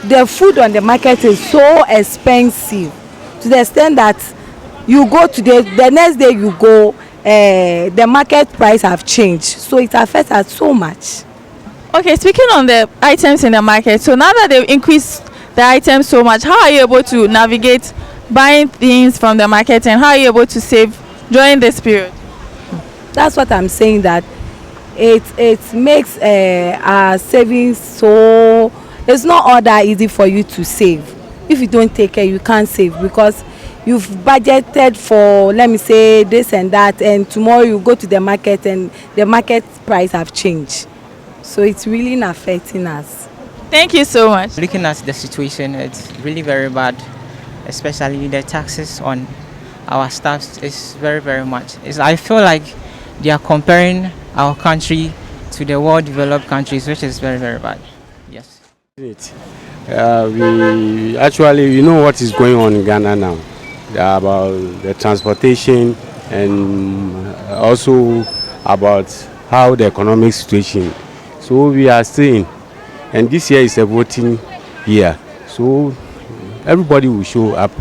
the food on the market is so expensive to the extent that you go today, the next day you go, the market price have changed, so it affects us so much. Okay, speaking on the items in the market, so now that they've increased the items so much, how are you able to navigate buying things from the market, and how are you able to save during this period? That's what I'm saying, that it makes our savings, so it's not all that easy for you to save. If you don't take care, you can't save, because you've budgeted for, let me say, this and that, and tomorrow you go to the market and the market price have changed, so it's really affecting us. Thank you so much. Looking at the situation, it's really very bad, especially the taxes on our staffs is very, very much. I feel like they are comparing our country to the world developed countries, which is very, very bad. Yes. We actually, what is going on in Ghana now, about the transportation, and also about how the economic situation. So we are staying, and this year is a voting year, so everybody will show up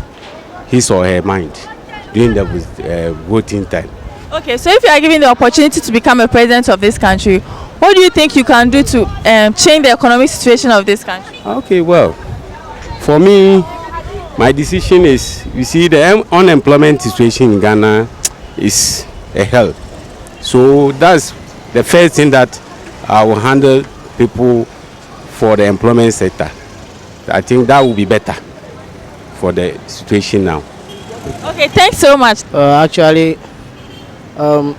his or her mind during the voting time. Okay, so if you are given the opportunity to become a president of this country, what do you think you can do to change the economic situation of this country? Okay, well, for me, my decision is, you see, the unemployment situation in Ghana is a hell. So that's the first thing that I will handle people for the employment sector. I think that will be better for the situation now. Okay, thanks so much. Actually, I've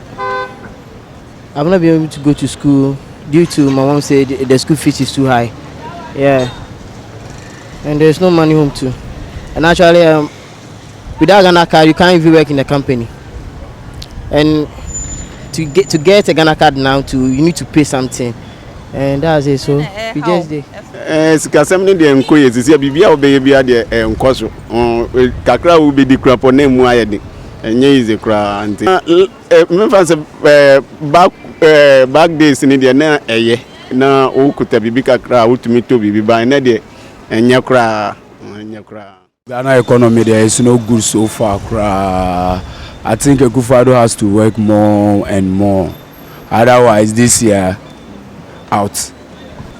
not been able to go to school due to my mom said the school fees is too high. Yeah, and there's no money home too. And actually, without Ghana card, you can't even work in the company. And to get a Ghana card now, you need to pay something, and that's it. So we just did. Sikasem de enko ye sisi bibia obeye de enko so kakra wo be di kra po na mu ayede enye ize kra anti me fanse back days ni de na eye na okuta bibi kakra utumi to bibi ba na de enye kra Ghana economy there is no good so far. I think Akufo-Addo has to work more and more. Otherwise, this year out,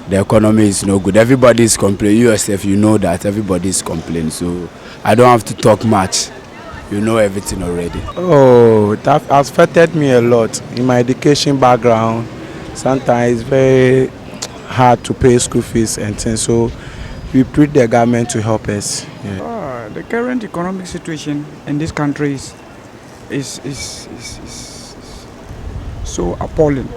the economy is no good. Everybody is complaining. You yourself, you know that everybody is complaining. So I don't have to talk much. You know everything already. Oh, that has affected me a lot in my education background. Sometimes it's very hard to pay school fees and things. So we plead the government to help us. Yeah. The current economic situation in this country is so appalling.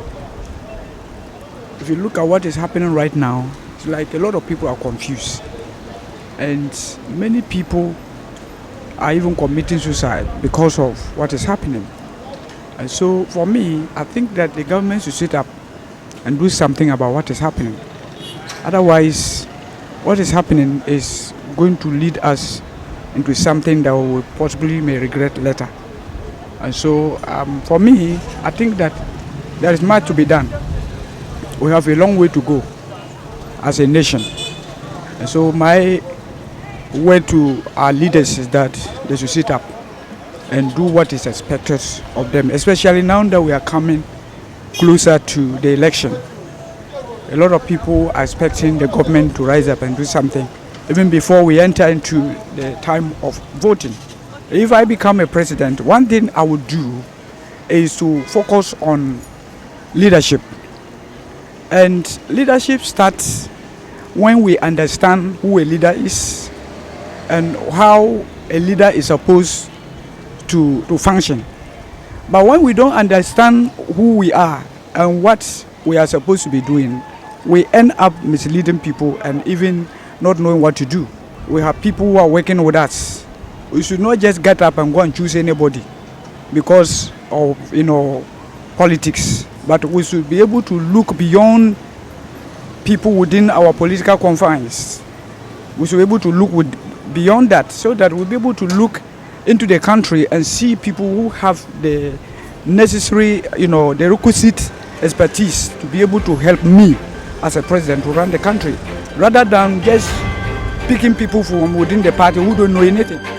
If you look at what is happening right now, it's like a lot of people are confused, and many people are even committing suicide because of what is happening. And so for me, I think that the government should sit up and do something about what is happening. Otherwise, what is happening is going to lead us into something that we possibly may regret later. And so for me, I think that there is much to be done. We have a long way to go as a nation. And so my word to our leaders is that they should sit up and do what is expected of them, especially now that we are coming closer to the election. A lot of people are expecting the government to rise up and do something even before we enter into the time of voting. If I become a president, one thing I would do is to focus on leadership. And leadership starts when we understand who a leader is and how a leader is supposed to function. But when we don't understand who we are and what we are supposed to be doing, we end up misleading people and even not knowing what to do. We have people who are working with us. We should not just get up and go and choose anybody because of politics, but we should be able to look beyond people within our political confines. We should be able to look beyond that, so that we'll be able to look into the country and see people who have the necessary, the requisite expertise to be able to help me as a president to run the country, rather than just picking people from within the party who don't know anything.